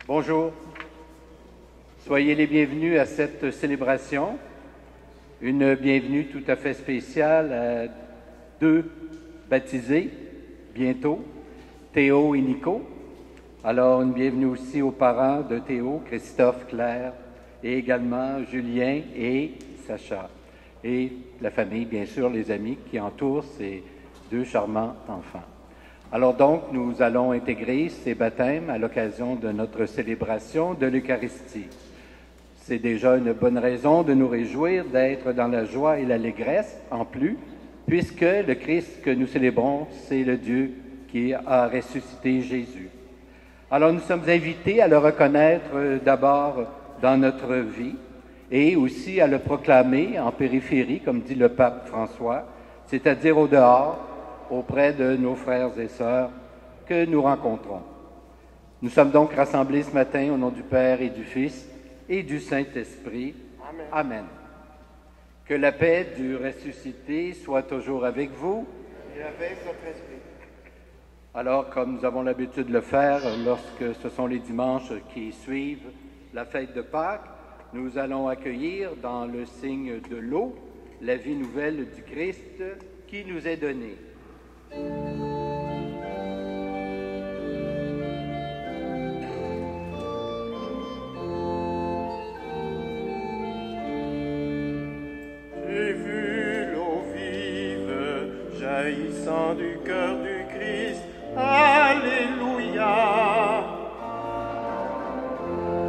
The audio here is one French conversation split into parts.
Bonjour, soyez les bienvenus à cette célébration, une bienvenue tout à fait spéciale à deux baptisés bientôt, Théo et Nico. Alors une bienvenue aussi aux parents de Théo, Christophe, Claire, et également Julien et Sacha. Et la famille, bien sûr, les amis qui entourent ces deux charmants enfants. Alors donc, nous allons intégrer ces baptêmes à l'occasion de notre célébration de l'Eucharistie. C'est déjà une bonne raison de nous réjouir d'être dans la joie et l'allégresse en plus, puisque le Christ que nous célébrons, c'est le Dieu qui a ressuscité Jésus. Alors nous sommes invités à le reconnaître d'abord dans notre vie et aussi à le proclamer en périphérie, comme dit le pape François, c'est-à-dire au dehors, auprès de nos frères et sœurs que nous rencontrons. Nous sommes donc rassemblés ce matin au nom du Père et du Fils et du Saint-Esprit. Amen. Amen. Que la paix du ressuscité soit toujours avec vous. Et avec votre esprit. Alors, comme nous avons l'habitude de le faire lorsque ce sont les dimanches qui suivent la fête de Pâques, nous allons accueillir dans le signe de l'eau la vie nouvelle du Christ qui nous est donnée. J'ai vu l'eau vive jaillissant du cœur du Christ. Alléluia.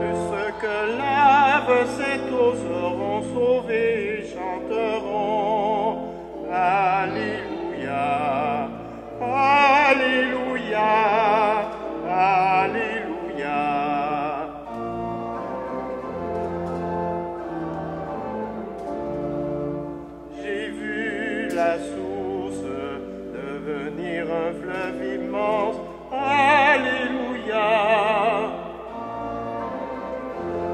De ceux que lave cette eau seront sauvés et chanteront. Alléluia. Alléluia, Alléluia. J'ai vu la source devenir un fleuve immense. Alléluia.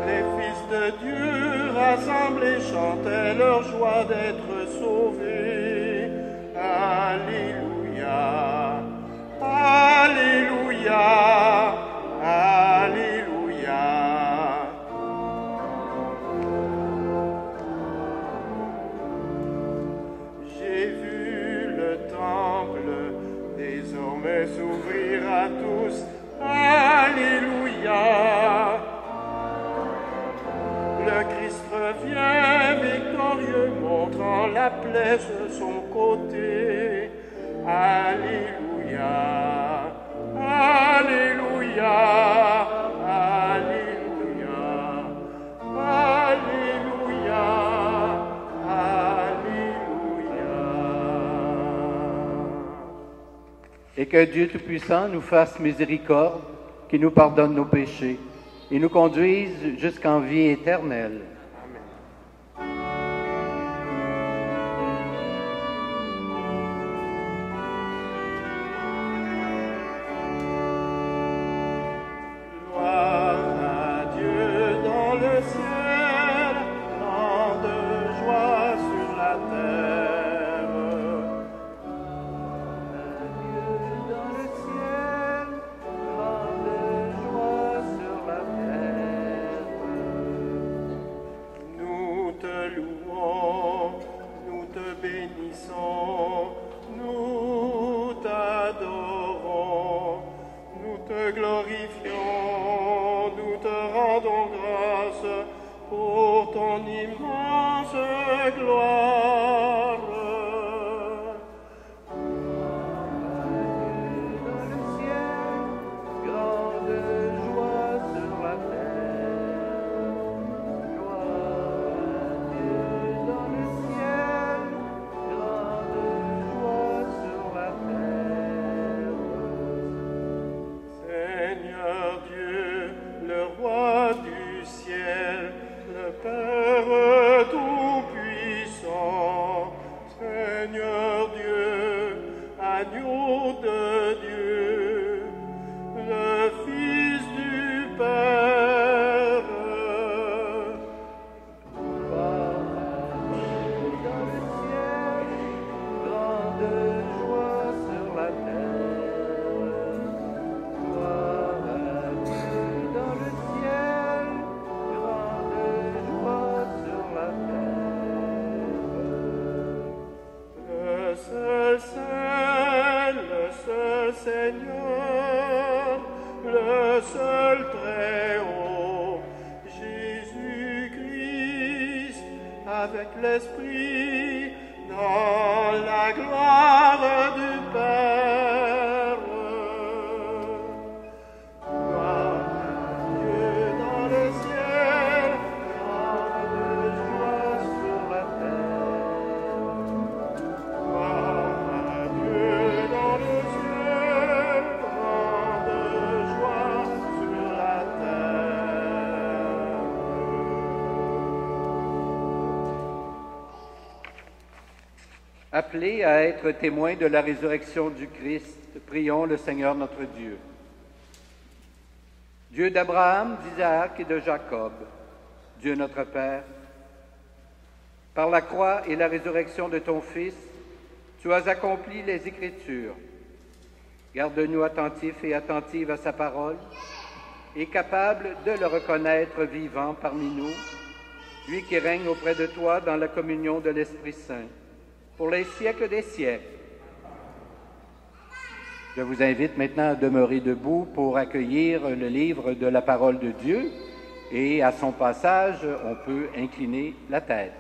Les fils de Dieu rassemblés chantaient leur joie d'être sauvés. Alléluia. Alléluia, Alléluia. le Christ revient victorieux, montrant la plaie sur son côté. Alléluia, Alléluia, Alléluia, Alléluia, Alléluia. Et que Dieu Tout-Puissant nous fasse miséricorde, qu'il nous pardonne nos péchés et nous conduise jusqu'en vie éternelle. Appelés à être témoins de la résurrection du Christ, prions le Seigneur notre Dieu. Dieu d'Abraham, d'Isaac et de Jacob, Dieu notre Père, par la croix et la résurrection de ton Fils, tu as accompli les Écritures. Garde-nous attentifs et attentives à sa parole, et capables de le reconnaître vivant parmi nous, lui qui règne auprès de toi dans la communion de l'Esprit Saint, pour les siècles des siècles. Je vous invite maintenant à demeurer debout pour accueillir le livre de la parole de Dieu et à son passage, on peut incliner la tête.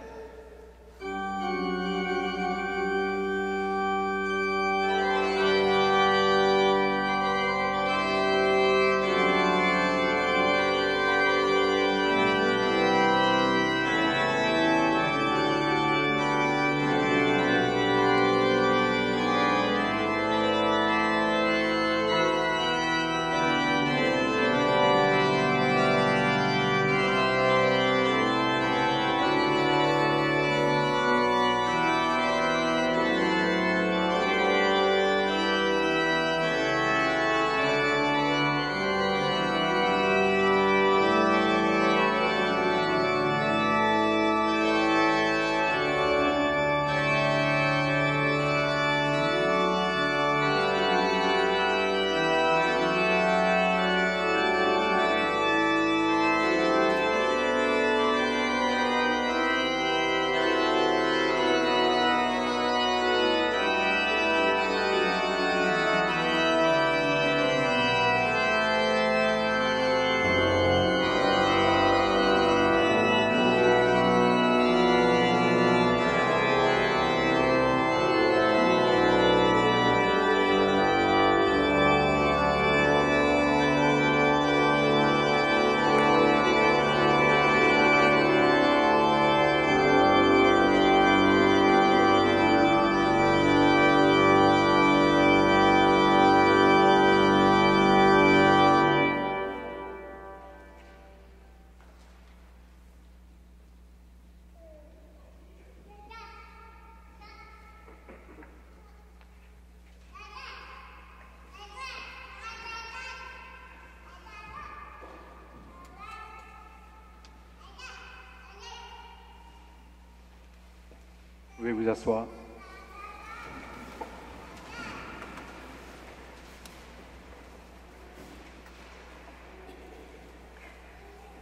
Pouvez vous asseoir.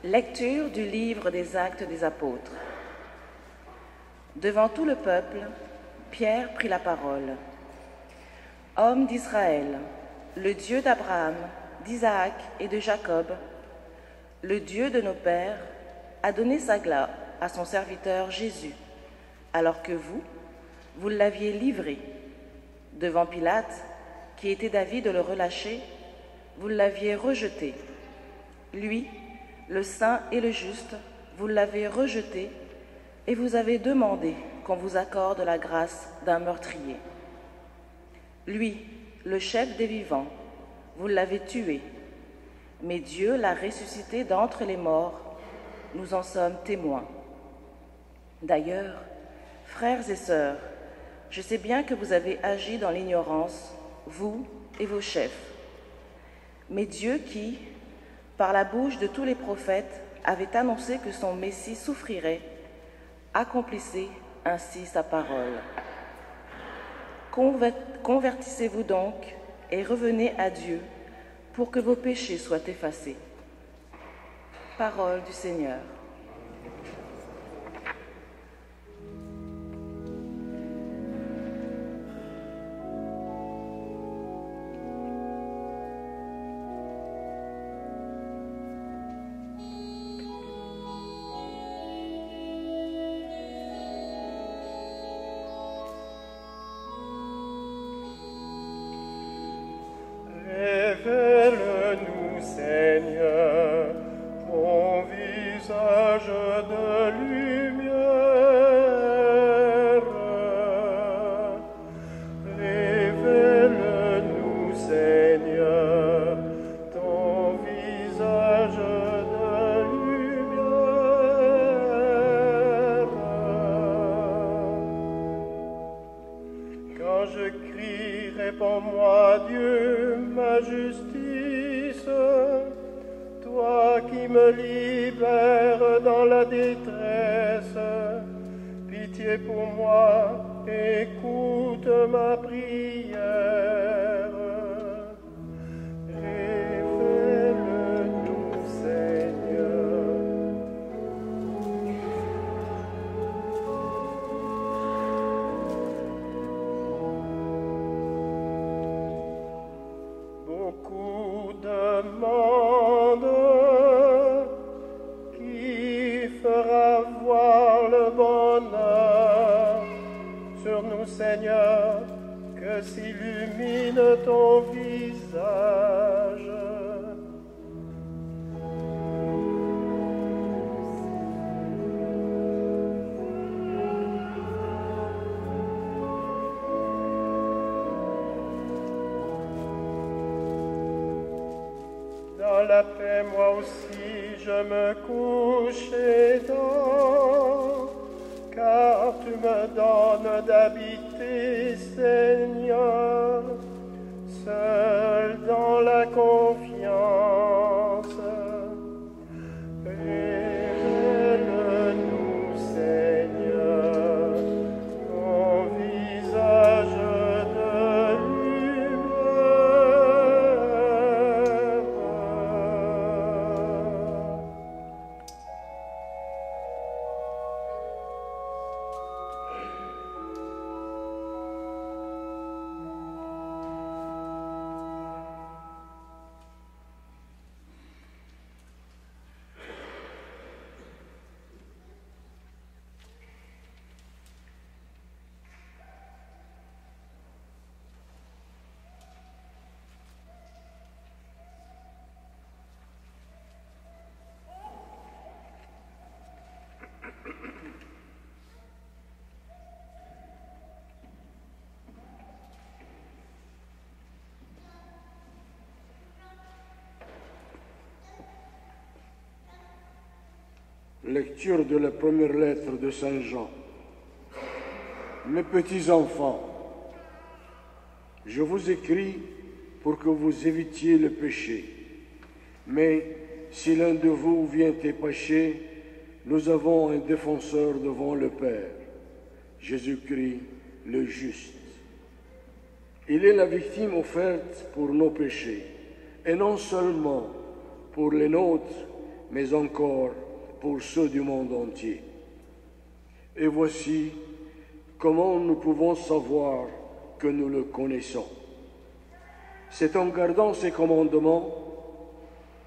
Lecture du livre des Actes des Apôtres. Devant tout le peuple, Pierre prit la parole. « Homme d'Israël, le Dieu d'Abraham, d'Isaac et de Jacob, le Dieu de nos pères, a donné sa grâce à son serviteur Jésus, alors que vous l'aviez livré. Devant Pilate, qui était d'avis de le relâcher, vous l'aviez rejeté. Lui, le saint et le juste, vous l'avez rejeté et vous avez demandé qu'on vous accorde la grâce d'un meurtrier. Lui, le chef des vivants, vous l'avez tué, mais Dieu l'a ressuscité d'entre les morts, nous en sommes témoins. D'ailleurs, frères et sœurs, je sais bien que vous avez agi dans l'ignorance, vous et vos chefs. Mais Dieu qui, par la bouche de tous les prophètes, avait annoncé que son Messie souffrirait, accomplissez ainsi sa parole. Convertissez-vous donc et revenez à Dieu pour que vos péchés soient effacés. Parole du Seigneur. Révèle-nous, Seigneur, ton visage de lumière. Révèle-nous, Seigneur, ton visage de lumière. Quand je crie, réponds-moi, Dieu, ma justice, toi qui me libères dans la détresse, pitié pour moi, écoute ma prière. Révèle-nous, Seigneur. Beaucoup demandent qui fera voir le bonheur sur nous, Seigneur, que s'illumine ton visage. Dans la paix, moi aussi, je me couche et dors, car tu me donnes d'habiter, Seigneur, seul dans la confiance. Révèle-nous, Seigneur, ton visage de lumière. Lecture de la première lettre de Saint Jean. Mes petits enfants, je vous écris pour que vous évitiez le péché. Mais si l'un de vous vient et pécher, nous avons un défenseur devant le Père, Jésus-Christ le juste. Il est la victime offerte pour nos péchés, et non seulement pour les nôtres, mais encore pour ceux du monde entier. Et voici comment nous pouvons savoir que nous le connaissons. C'est en gardant ses commandements.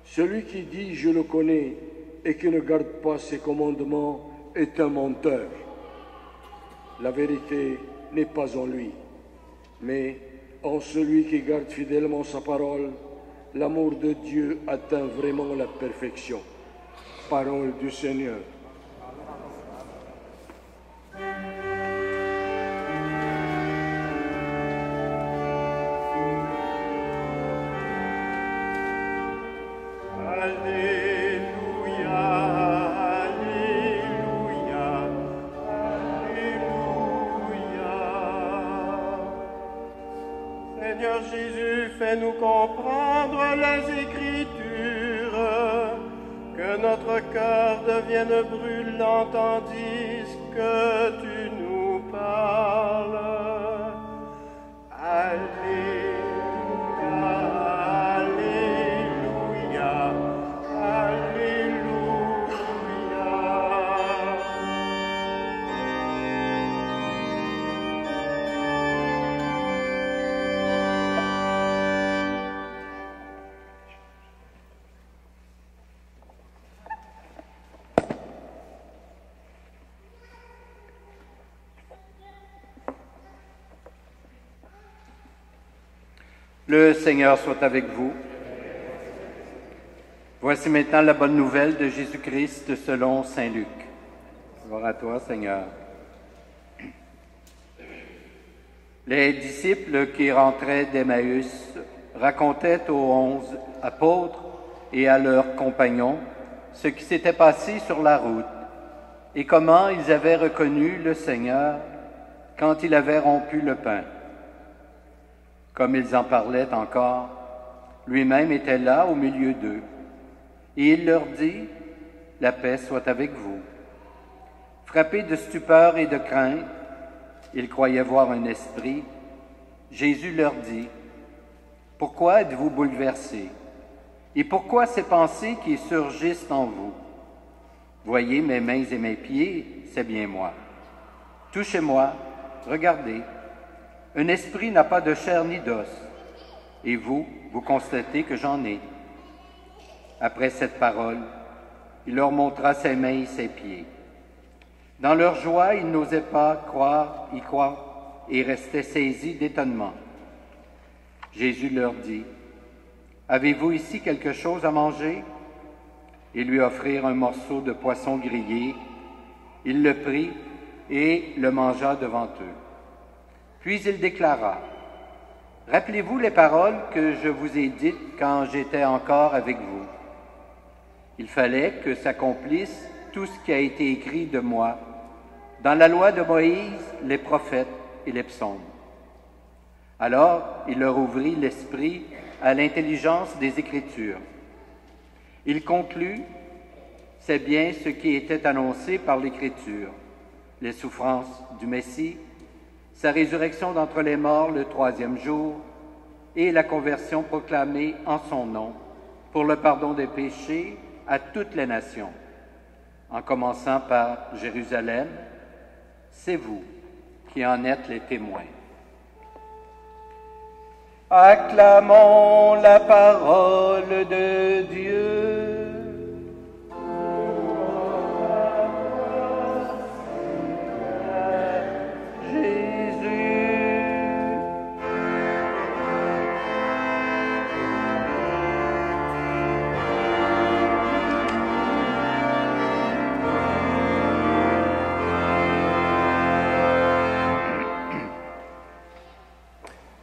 Celui qui dit « je le connais » et qui ne garde pas ses commandements est un menteur. La vérité n'est pas en lui, mais en celui qui garde fidèlement sa parole. L'amour de Dieu atteint vraiment la perfection. Parole du Seigneur. Seigneur Jésus, fais-nous comprendre les Écritures, que notre cœur devienne brûlant tandis que tu nous parles. Alléluia, Alléluia, Alléluia. Le Seigneur soit avec vous. Voici maintenant la bonne nouvelle de Jésus-Christ selon saint Luc. Gloire à toi, Seigneur. Les disciples qui rentraient d'Emmaüs racontaient aux 11 apôtres et à leurs compagnons ce qui s'était passé sur la route et comment ils avaient reconnu le Seigneur quand il avait rompu le pain. Comme ils en parlaient encore, lui-même était là au milieu d'eux, et il leur dit, « La paix soit avec vous. » Frappés de stupeur et de crainte, ils croyaient voir un esprit. Jésus leur dit, « Pourquoi êtes-vous bouleversés? Et pourquoi ces pensées qui surgissent en vous? Voyez mes mains et mes pieds, c'est bien moi. Touchez-moi, regardez. Un esprit n'a pas de chair ni d'os, et vous constatez que j'en ai. » Après cette parole, il leur montra ses mains et ses pieds. Dans leur joie, ils n'osaient pas y croire et restaient saisis d'étonnement. Jésus leur dit, « Avez-vous ici quelque chose à manger? » Ils lui offrirent un morceau de poisson grillé. Il le prit et le mangea devant eux. Puis il déclara, « Rappelez-vous les paroles que je vous ai dites quand j'étais encore avec vous. Il fallait que s'accomplisse tout ce qui a été écrit de moi dans la loi de Moïse, les prophètes et les psaumes. » Alors il leur ouvrit l'esprit à l'intelligence des Écritures. Il conclut, « C'est bien ce qui était annoncé par l'Écriture, les souffrances du Messie, sa résurrection d'entre les morts le 3e jour et la conversion proclamée en son nom pour le pardon des péchés à toutes les nations, en commençant par Jérusalem. C'est vous qui en êtes les témoins. » Acclamons la parole de Dieu.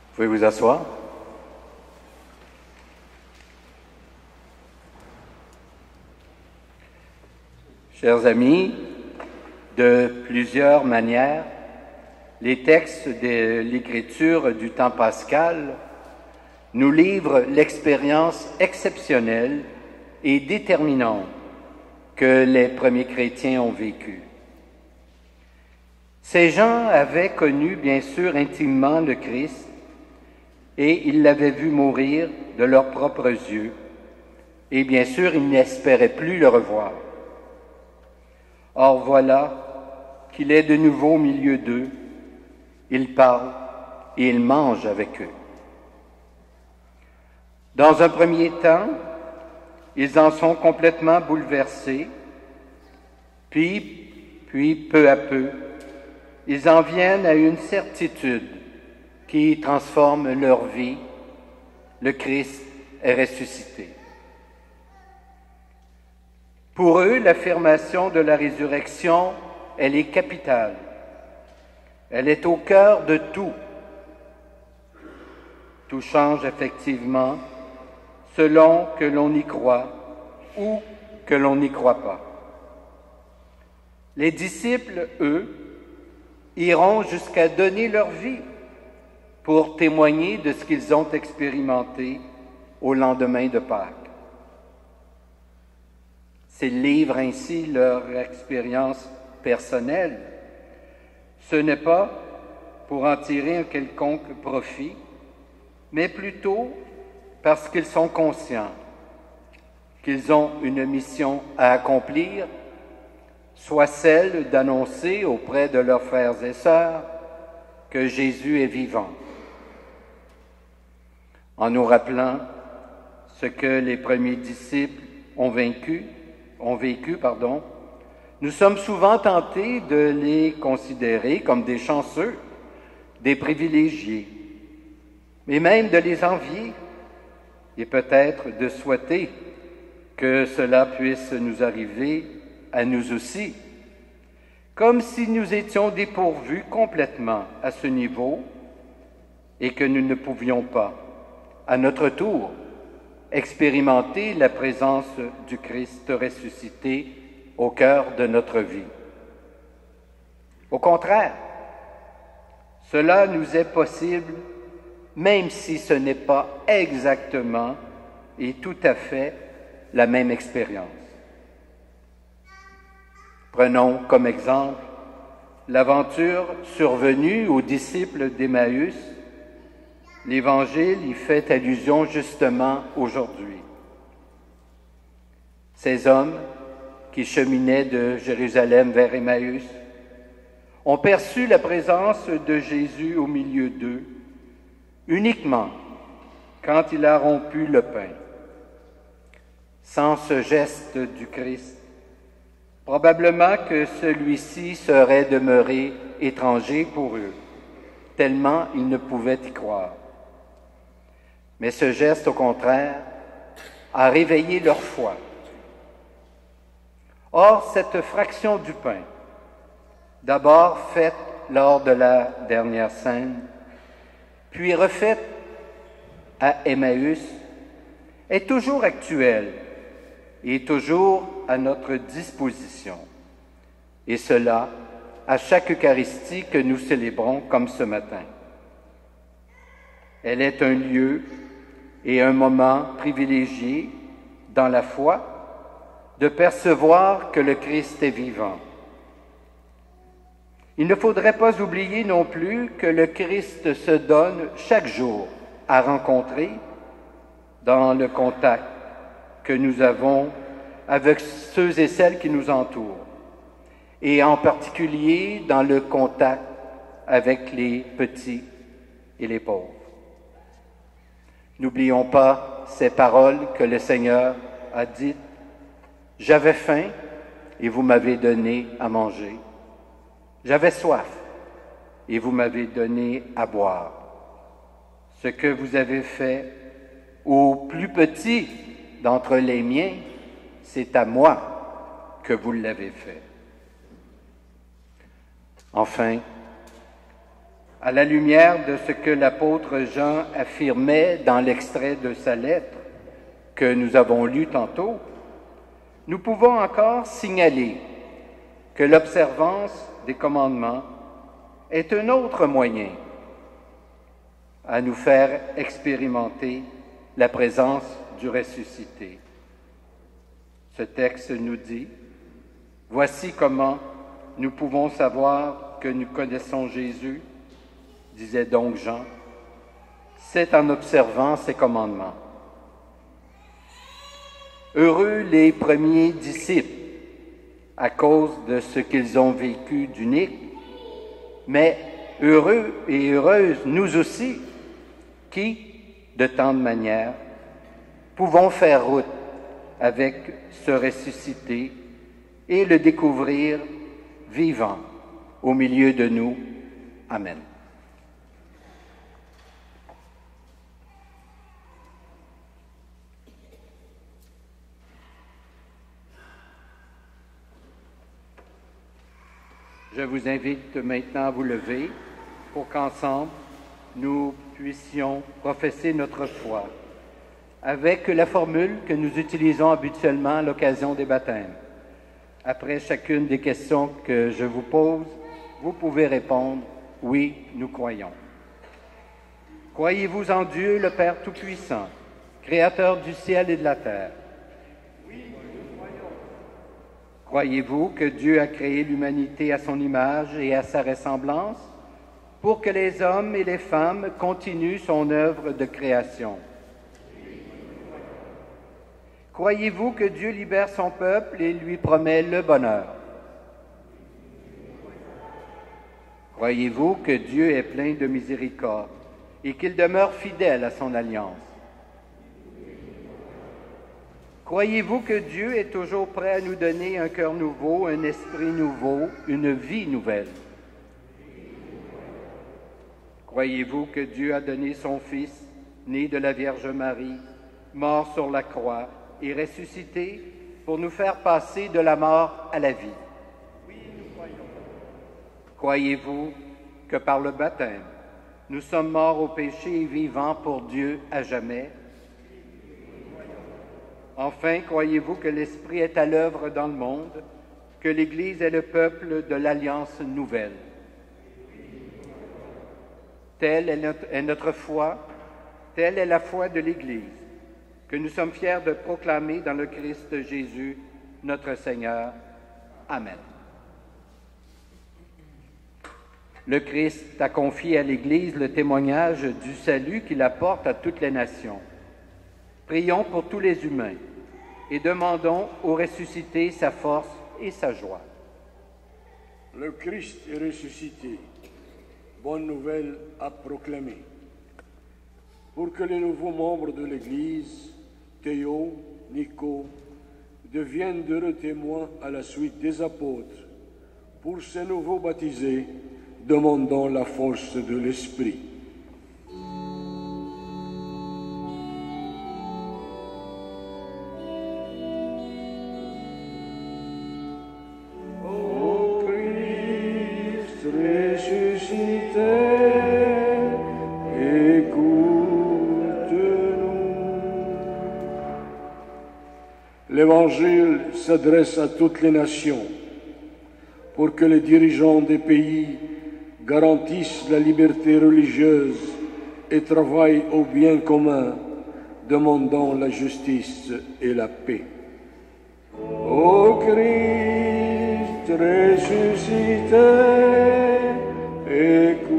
Vous pouvez vous asseoir. Chers amis, de plusieurs manières, les textes de l'Écriture du temps pascal nous livrent l'expérience exceptionnelle et déterminante que les premiers chrétiens ont vécue. Ces gens avaient connu bien sûr intimement le Christ et ils l'avaient vu mourir de leurs propres yeux. Et bien sûr, ils n'espéraient plus le revoir. Or voilà qu'il est de nouveau au milieu d'eux. Il parle et il mange avec eux. Dans un premier temps, ils en sont complètement bouleversés, puis peu à peu, ils en viennent à une certitude qui transforme leur vie. Le Christ est ressuscité. Pour eux, l'affirmation de la résurrection, elle est capitale. Elle est au cœur de tout. Tout change effectivement selon que l'on y croit ou que l'on n'y croit pas. Les disciples, eux, iront jusqu'à donner leur vie pour témoigner de ce qu'ils ont expérimenté au lendemain de Pâques. S'ils livrent ainsi leur expérience personnelle, ce n'est pas pour en tirer un quelconque profit, mais plutôt parce qu'ils sont conscients qu'ils ont une mission à accomplir, soit celle d'annoncer auprès de leurs frères et sœurs que Jésus est vivant. En nous rappelant ce que les premiers disciples ont vécu, nous sommes souvent tentés de les considérer comme des chanceux, des privilégiés, mais même de les envier et peut-être de souhaiter que cela puisse nous arriver à nous aussi, comme si nous étions dépourvus complètement à ce niveau et que nous ne pouvions pas, à notre tour, expérimenter la présence du Christ ressuscité au cœur de notre vie. Au contraire, cela nous est possible, même si ce n'est pas exactement et tout à fait la même expérience. Prenons comme exemple l'aventure survenue aux disciples d'Emmaüs. L'Évangile y fait allusion justement aujourd'hui. Ces hommes qui cheminaient de Jérusalem vers Emmaüs ont perçu la présence de Jésus au milieu d'eux uniquement quand il a rompu le pain. Sans ce geste du Christ, probablement que celui-ci serait demeuré étranger pour eux, tellement ils ne pouvaient y croire. Mais ce geste, au contraire, a réveillé leur foi. Or, cette fraction du pain, d'abord faite lors de la dernière scène, puis refaite à Emmaüs, est toujours actuelle et toujours à notre disposition. Et cela à chaque Eucharistie que nous célébrons comme ce matin. Elle est un lieu et un moment privilégié dans la foi de percevoir que le Christ est vivant. Il ne faudrait pas oublier non plus que le Christ se donne chaque jour à rencontrer dans le contact que nous avons avec ceux et celles qui nous entourent, et en particulier dans le contact avec les petits et les pauvres. N'oublions pas ces paroles que le Seigneur a dites. « J'avais faim et vous m'avez donné à manger. J'avais soif et vous m'avez donné à boire. Ce que vous avez fait au plus petit d'entre les miens, c'est à moi que vous l'avez fait. » Enfin, à la lumière de ce que l'apôtre Jean affirmait dans l'extrait de sa lettre que nous avons lu tantôt, nous pouvons encore signaler que l'observance des commandements est un autre moyen à nous faire expérimenter la présence du ressuscité. Ce texte nous dit « Voici comment nous pouvons savoir que que nous connaissons Jésus, disait donc Jean, c'est en observant ses commandements. Heureux les premiers disciples à cause de ce qu'ils ont vécu d'unique, mais heureux et heureuses nous aussi qui, de tant de manières, pouvons faire route avec ce ressuscité et le découvrir vivant au milieu de nous. Amen. Je vous invite maintenant à vous lever pour qu'ensemble, nous puissions professer notre foi avec la formule que nous utilisons habituellement à l'occasion des baptêmes. Après chacune des questions que je vous pose, vous pouvez répondre « Oui, nous croyons ». Croyez-vous en Dieu, le Père Tout-Puissant, Créateur du ciel et de la terre? Oui, nous croyons. Croyez-vous que Dieu a créé l'humanité à son image et à sa ressemblance pour que les hommes et les femmes continuent son œuvre de création? Croyez-vous que Dieu libère son peuple et lui promet le bonheur? Croyez-vous que Dieu est plein de miséricorde et qu'il demeure fidèle à son alliance? Croyez-vous que Dieu est toujours prêt à nous donner un cœur nouveau, un esprit nouveau, une vie nouvelle? Croyez-vous que Dieu a donné son Fils, né de la Vierge Marie, mort sur la croix et ressuscité pour nous faire passer de la mort à la vie? Oui, nous croyons. Croyez-vous que par le baptême, nous sommes morts au péché et vivants pour Dieu à jamais? Enfin, croyez-vous que l'Esprit est à l'œuvre dans le monde, que l'Église est le peuple de l'Alliance nouvelle? Telle est notre foi, telle est la foi de l'Église, que nous sommes fiers de proclamer dans le Christ Jésus, notre Seigneur. Amen. Le Christ a confié à l'Église le témoignage du salut qu'il apporte à toutes les nations. Prions pour tous les humains et demandons au ressuscité sa force et sa joie. Le Christ est ressuscité, bonne nouvelle à proclamer. Pour que les nouveaux membres de l'Église, Théo, Nico, deviennent d'heureux témoins à la suite des apôtres. Pour ces nouveaux baptisés, demandons la force de l'Esprit. Ô Christ ressuscité, l'Évangile s'adresse à toutes les nations pour que les dirigeants des pays garantissent la liberté religieuse et travaillent au bien commun, demandant la justice et la paix. Ô Christ ressuscité, écoute-nous.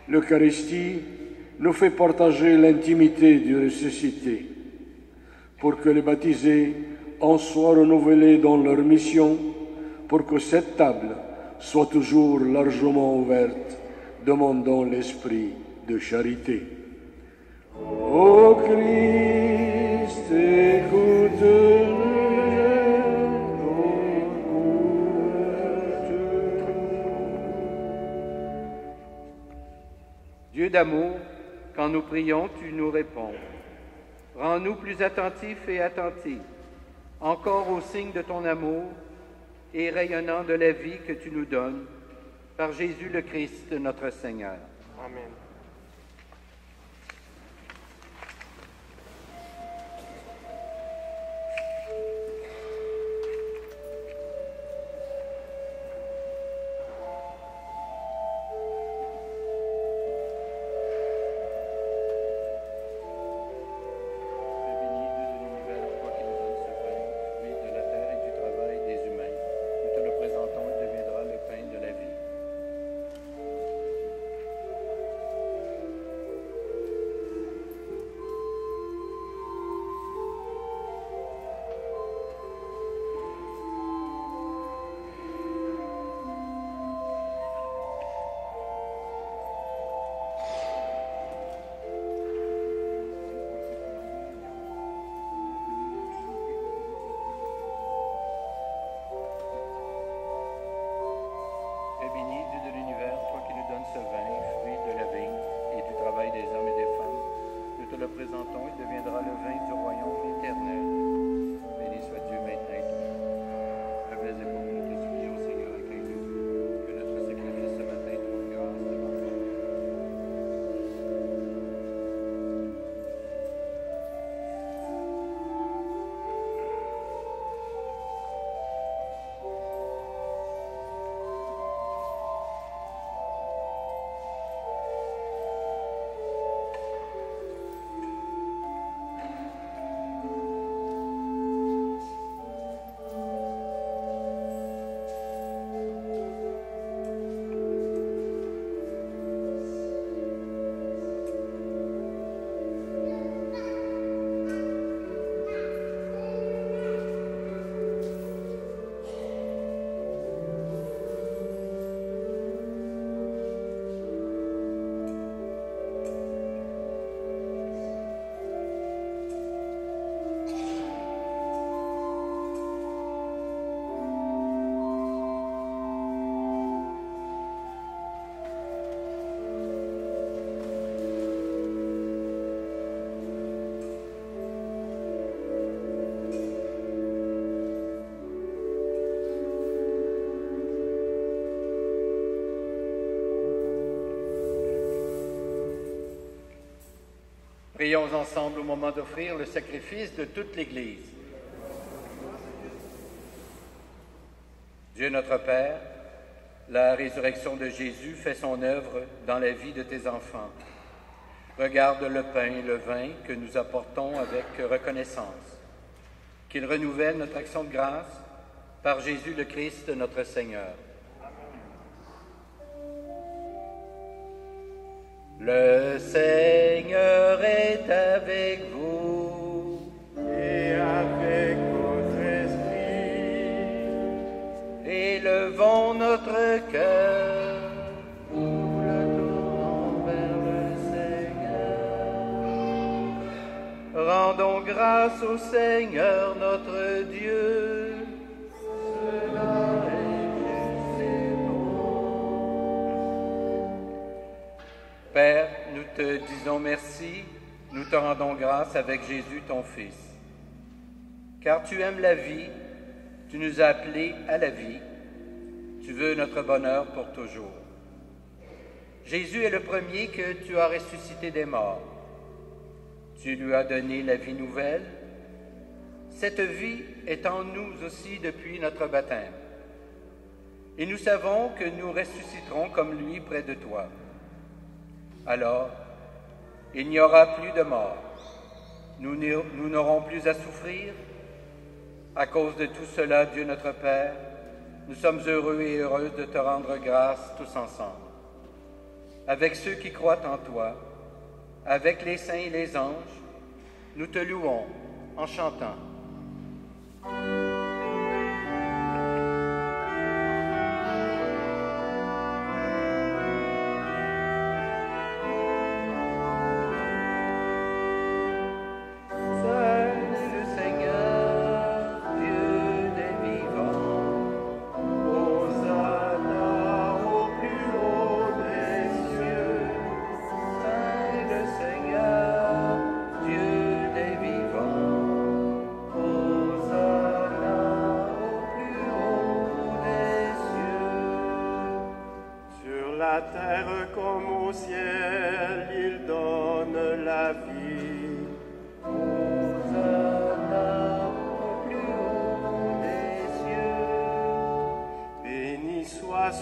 L'Eucharistie nous fait partager l'intimité du ressuscité, pour que les baptisés en soient renouvelés dans leur mission, pour que cette table soit toujours largement ouverte, demandant l'esprit de charité. Ô Christ, écoute-nous. Dieu d'amour, quand nous prions, tu nous réponds. Rends-nous plus attentifs et attentifs, encore au signe de ton amour et rayonnant de la vie que tu nous donnes, par Jésus le Christ, notre Seigneur. Amen. Béni Dieu de l'univers, toi qui nous donnes ce pain, fruit de la terre et du travail des humains. Prions ensemble au moment d'offrir le sacrifice de toute l'Église. Dieu notre Père, la résurrection de Jésus fait son œuvre dans la vie de tes enfants. Regarde le pain et le vin que nous apportons avec reconnaissance. Qu'il renouvelle notre action de grâce par Jésus le Christ, notre Seigneur. Le Seigneur est avec vous. Et avec votre esprit. Élevons notre cœur, nous le tournons vers le Seigneur. Rendons grâce au Seigneur notre Dieu. Cela est juste et bon. Père, nous te disons merci, nous te rendons grâce avec Jésus ton Fils. Car tu aimes la vie, tu nous as appelés à la vie, tu veux notre bonheur pour toujours. Jésus est le premier que tu as ressuscité des morts. Tu lui as donné la vie nouvelle. Cette vie est en nous aussi depuis notre baptême. Et nous savons que nous ressusciterons comme lui près de toi. Alors, il n'y aura plus de mort. Nous n'aurons plus à souffrir. À cause de tout cela, Dieu notre Père, nous sommes heureux et heureuses de te rendre grâce tous ensemble. Avec ceux qui croient en toi, avec les saints et les anges, nous te louons en chantant.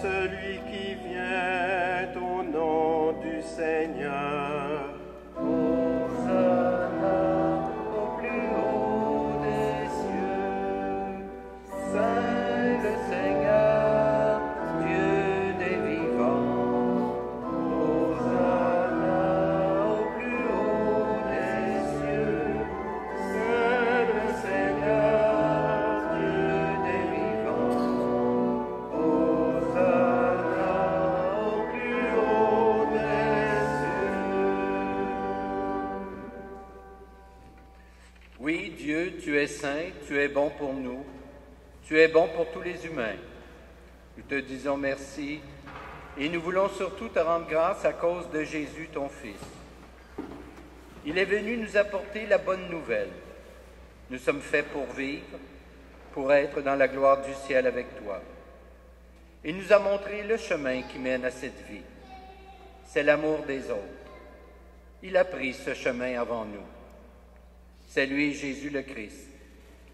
Celui qui vient au nom du Seigneur. Hosanna au plus haut des cieux. Saint le Seigneur, Dieu des vivants. Hosanna au plus haut des cieux. Saint le Seigneur, Dieu des vivants. Oui, Dieu, tu es saint, tu es bon pour nous, tu es bon pour tous les humains. Nous te disons merci et nous voulons surtout te rendre grâce à cause de Jésus, ton Fils. Il est venu nous apporter la bonne nouvelle. Nous sommes faits pour vivre, pour être dans la gloire du ciel avec toi. Il nous a montré le chemin qui mène à cette vie. C'est l'amour des autres. Il a pris ce chemin avant nous. C'est lui, Jésus le Christ,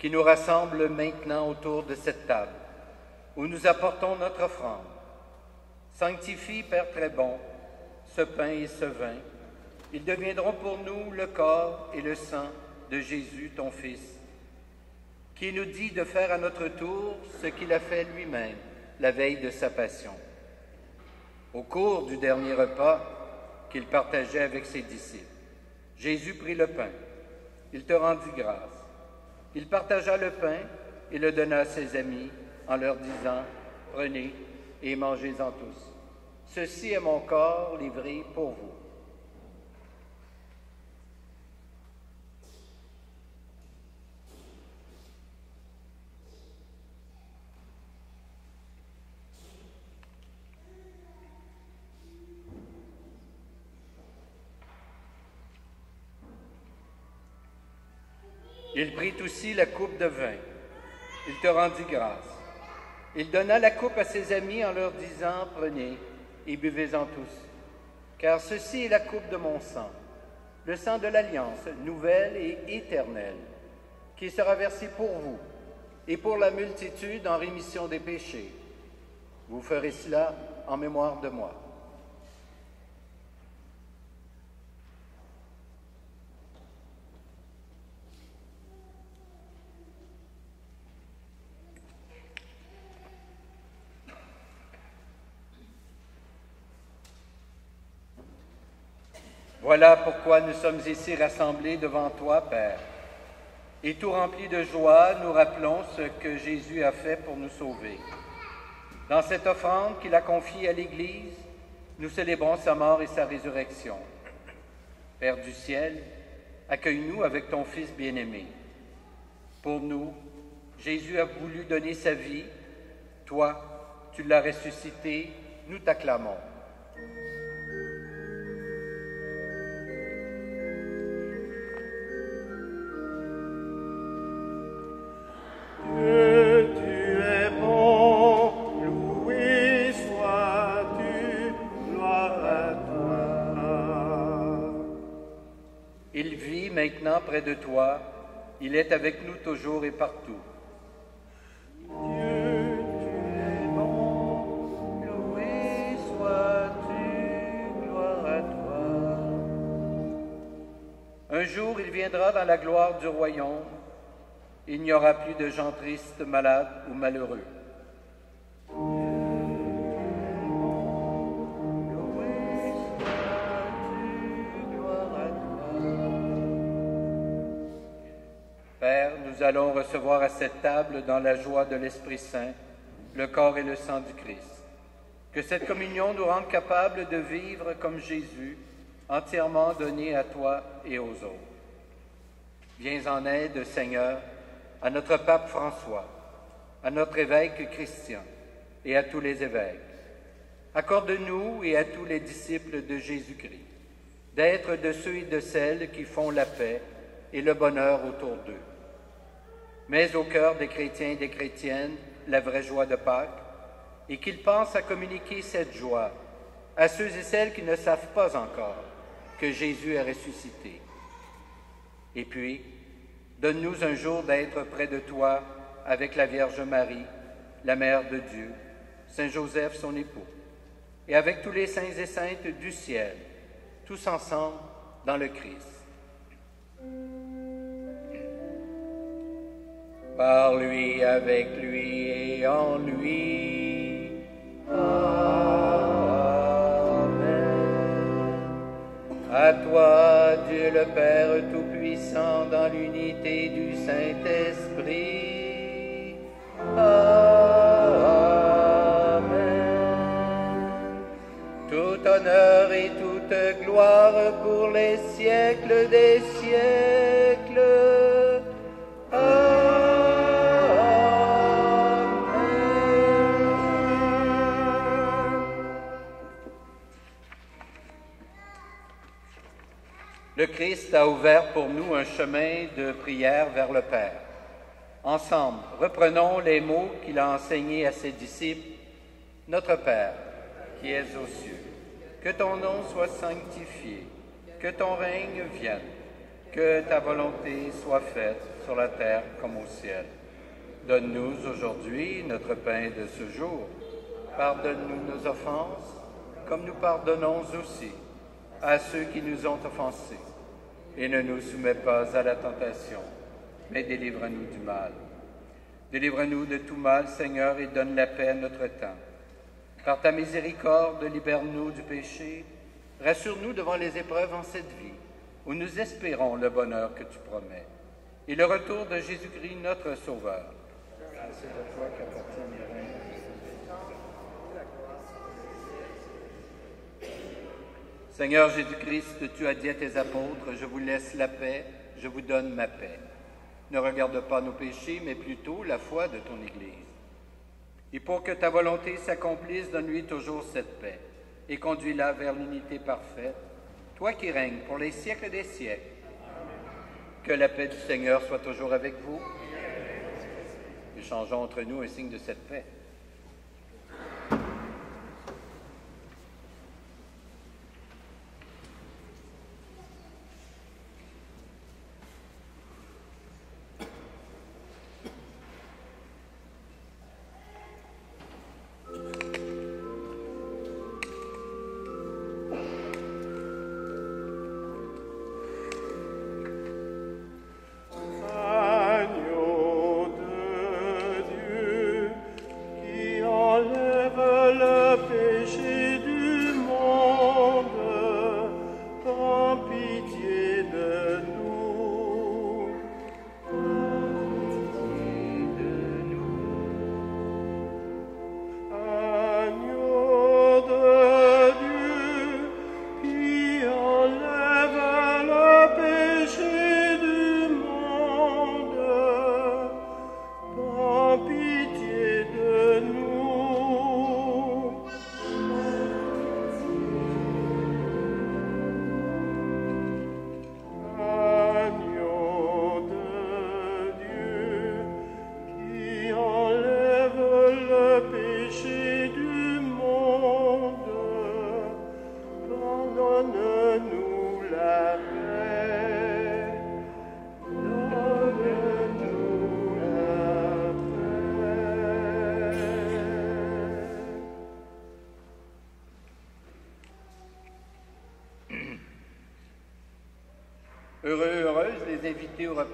qui nous rassemble maintenant autour de cette table, où nous apportons notre offrande. Sanctifie, Père très bon, ce pain et ce vin. Ils deviendront pour nous le corps et le sang de Jésus, ton Fils, qui nous dit de faire à notre tour ce qu'il a fait lui-même la veille de sa passion. Au cours du dernier repas qu'il partageait avec ses disciples, Jésus prit le pain. Il te rendit grâce. Il partagea le pain et le donna à ses amis en leur disant « Prenez et mangez-en tous. Ceci est mon corps livré pour vous. » Il prit aussi la coupe de vin. Il te rendit grâce. Il donna la coupe à ses amis en leur disant « Prenez et buvez-en tous, car ceci est la coupe de mon sang, le sang de l'Alliance, nouvelle et éternelle, qui sera versé pour vous et pour la multitude en rémission des péchés. Vous ferez cela en mémoire de moi. Voilà pourquoi nous sommes ici rassemblés devant toi, Père. Et tout remplis de joie, nous rappelons ce que Jésus a fait pour nous sauver. Dans cette offrande qu'il a confiée à l'Église, nous célébrons sa mort et sa résurrection. Père du ciel, accueille-nous avec ton Fils bien-aimé. Pour nous, Jésus a voulu donner sa vie. Toi, tu l'as ressuscité, nous t'acclamons. Maintenant près de toi, il est avec nous toujours et partout. Dieu, tu es bon, loué sois-tu, gloire à toi. Un jour, il viendra dans la gloire du royaume. Il n'y aura plus de gens tristes, malades ou malheureux. Nous allons recevoir à cette table, dans la joie de l'Esprit Saint, le corps et le sang du Christ. Que cette communion nous rende capables de vivre comme Jésus, entièrement donné à toi et aux autres. Viens en aide, Seigneur, à notre pape François, à notre évêque Christian et à tous les évêques. Accorde-nous et à tous les disciples de Jésus-Christ d'être de ceux et de celles qui font la paix et le bonheur autour d'eux. Mets au cœur des chrétiens et des chrétiennes la vraie joie de Pâques, et qu'ils pensent à communiquer cette joie à ceux et celles qui ne savent pas encore que Jésus est ressuscité. Et puis, donne-nous un jour d'être près de toi avec la Vierge Marie, la Mère de Dieu, Saint Joseph, son époux, et avec tous les saints et saintes du ciel, tous ensemble dans le Christ. Par lui, avec lui et en lui. Amen. À toi, Dieu le Père Tout-Puissant, dans l'unité du Saint-Esprit. Amen. Tout honneur et toute gloire pour les siècles des siècles. Amen. Le Christ a ouvert pour nous un chemin de prière vers le Père. Ensemble, reprenons les mots qu'il a enseignés à ses disciples. Notre Père, qui es aux cieux, que ton nom soit sanctifié, que ton règne vienne, que ta volonté soit faite sur la terre comme au ciel. Donne-nous aujourd'hui notre pain de ce jour. Pardonne-nous nos offenses, comme nous pardonnons aussi à ceux qui nous ont offensés. Et ne nous soumets pas à la tentation, mais délivre-nous du mal. Délivre-nous de tout mal, Seigneur, et donne la paix à notre temps. Par ta miséricorde, libère-nous du péché. Rassure-nous devant les épreuves en cette vie, où nous espérons le bonheur que tu promets, et le retour de Jésus-Christ, notre Sauveur. C'est à toi qu'appartient le règne. Seigneur Jésus-Christ, tu as dit à tes apôtres, « Je vous laisse la paix, je vous donne ma paix. » Ne regarde pas nos péchés, mais plutôt la foi de ton Église. Et pour que ta volonté s'accomplisse, donne-lui toujours cette paix, et conduis-la vers l'unité parfaite, toi qui règnes pour les siècles des siècles. Que la paix du Seigneur soit toujours avec vous. Échangeons entre nous un signe de cette paix.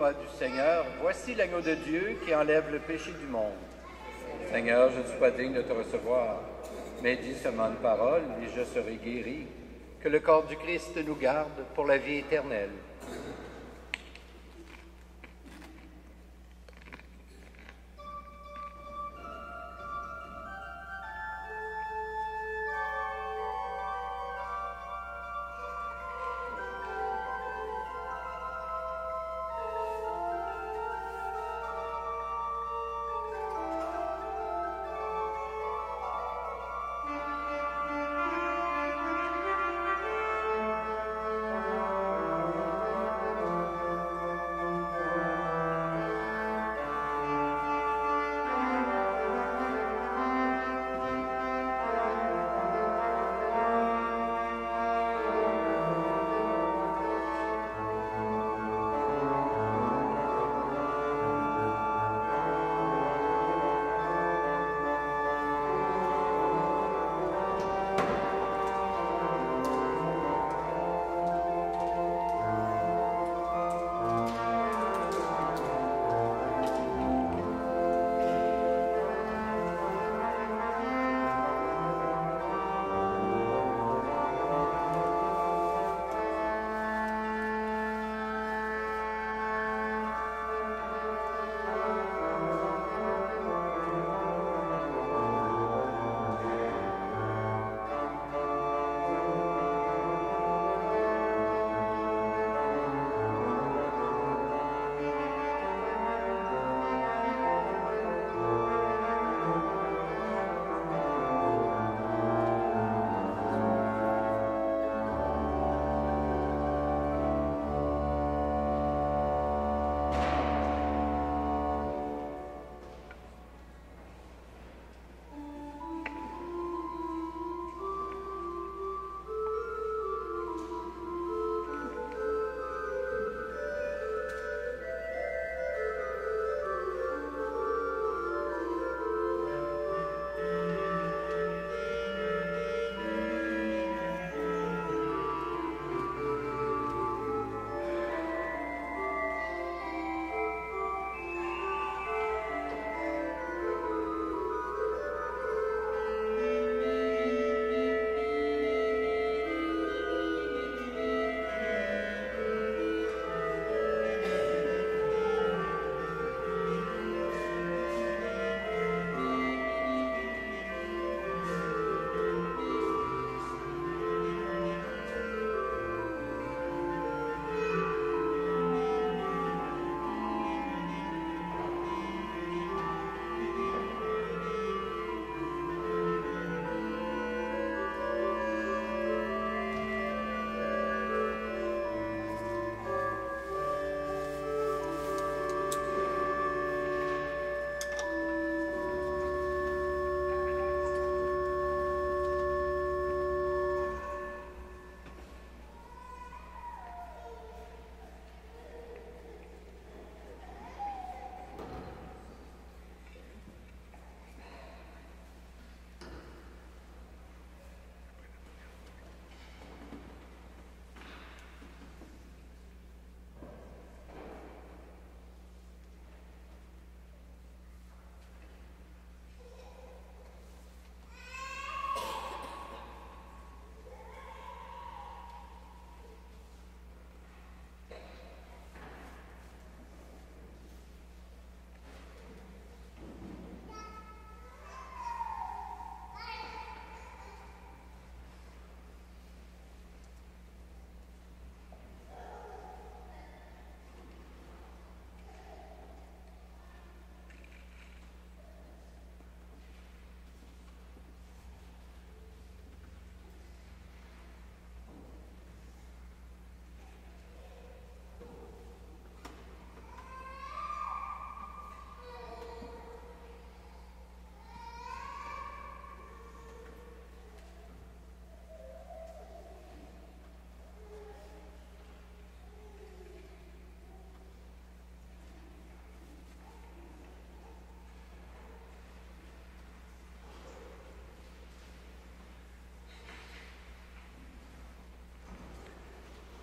repas du Seigneur. Voici l'agneau de Dieu qui enlève le péché du monde. Seigneur, je ne suis pas digne de te recevoir, mais dis seulement une parole et je serai guéri. Que le corps du Christ nous garde pour la vie éternelle.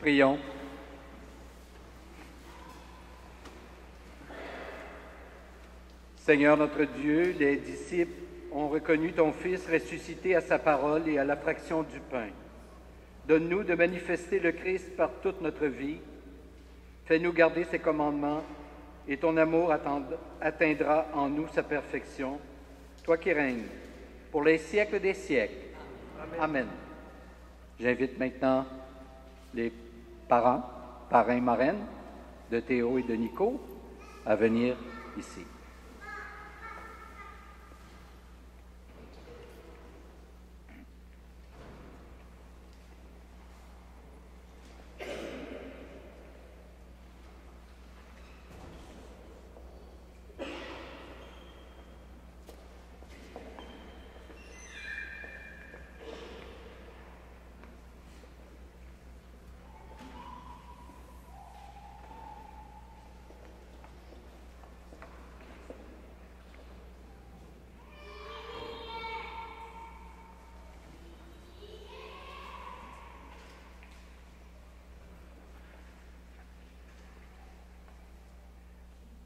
Prions. Seigneur notre Dieu, les disciples ont reconnu ton Fils ressuscité à sa parole et à la fraction du pain. Donne-nous de manifester le Christ par toute notre vie. Fais-nous garder ses commandements et ton amour atteindra en nous sa perfection. Toi qui règnes pour les siècles des siècles. Amen. J'invite maintenant les parrains et marraines de Théo et de Nico à venir ici.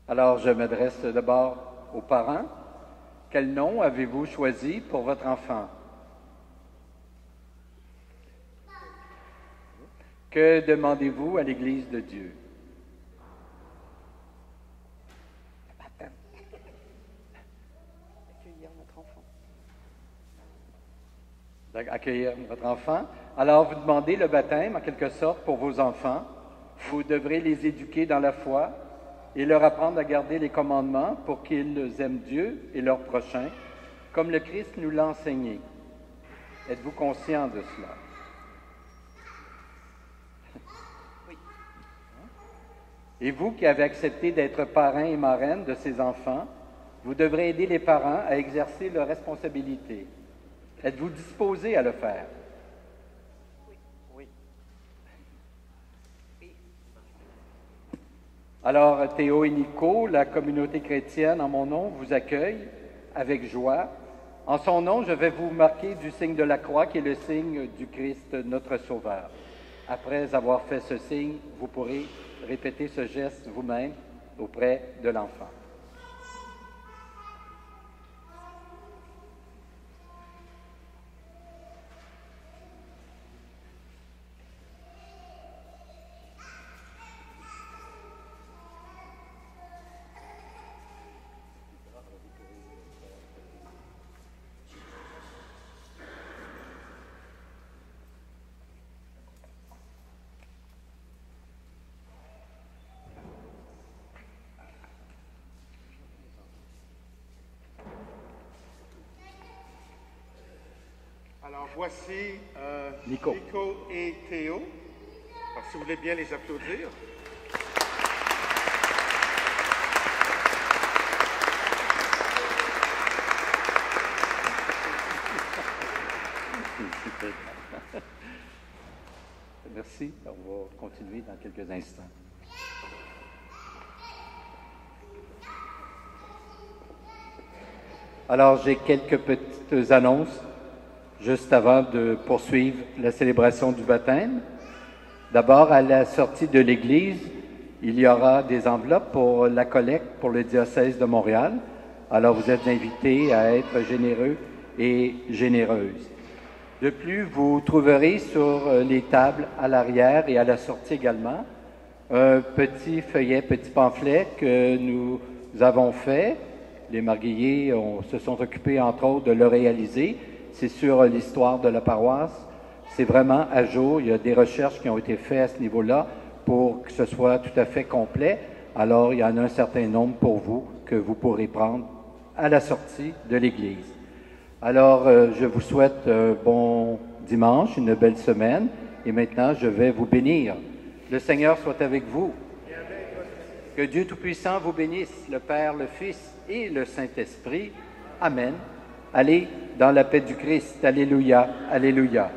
Alors, je m'adresse d'abord aux parents. Quel nom avez-vous choisi pour votre enfant? Que demandez-vous à l'Église de Dieu? Accueillir notre enfant. Accueillir votre enfant. Alors, vous demandez le baptême, en quelque sorte, pour vos enfants. Vous devrez les éduquer dans la foi et leur apprendre à garder les commandements pour qu'ils aiment Dieu et leur prochain, comme le Christ nous l'a enseigné. Êtes-vous conscient de cela? Oui. Et vous qui avez accepté d'être parrain et marraine de ces enfants, vous devrez aider les parents à exercer leurs responsabilités. Êtes-vous disposés à le faire? Oui. Alors, Théo et Nico, la communauté chrétienne, en mon nom, vous accueille avec joie. En son nom, je vais vous marquer du signe de la croix, qui est le signe du Christ, notre Sauveur. Après avoir fait ce signe, vous pourrez répéter ce geste vous-même auprès de l'enfant. Alors voici Nico. Et Théo. Alors, si vous voulez bien les applaudir. Merci. On va continuer dans quelques instants. Alors, j'ai quelques petites annonces juste avant de poursuivre la célébration du baptême. D'abord, à la sortie de l'église, il y aura des enveloppes pour la collecte pour le diocèse de Montréal. Alors, vous êtes invités à être généreux et généreuses. De plus, vous trouverez sur les tables à l'arrière et à la sortie également un petit feuillet, petit pamphlet que nous avons fait. Les Marguilliers se sont occupés, entre autres, de le réaliser. C'est sur l'histoire de la paroisse. C'est vraiment à jour. Il y a des recherches qui ont été faites à ce niveau-là pour que ce soit tout à fait complet. Alors, il y en a un certain nombre pour vous que vous pourrez prendre à la sortie de l'Église. Alors, je vous souhaite un bon dimanche, une belle semaine. Et maintenant, je vais vous bénir. Le Seigneur soit avec vous. Que Dieu Tout-Puissant vous bénisse, le Père, le Fils et le Saint-Esprit. Amen. Allez dans la paix du Christ. Alléluia. Alléluia.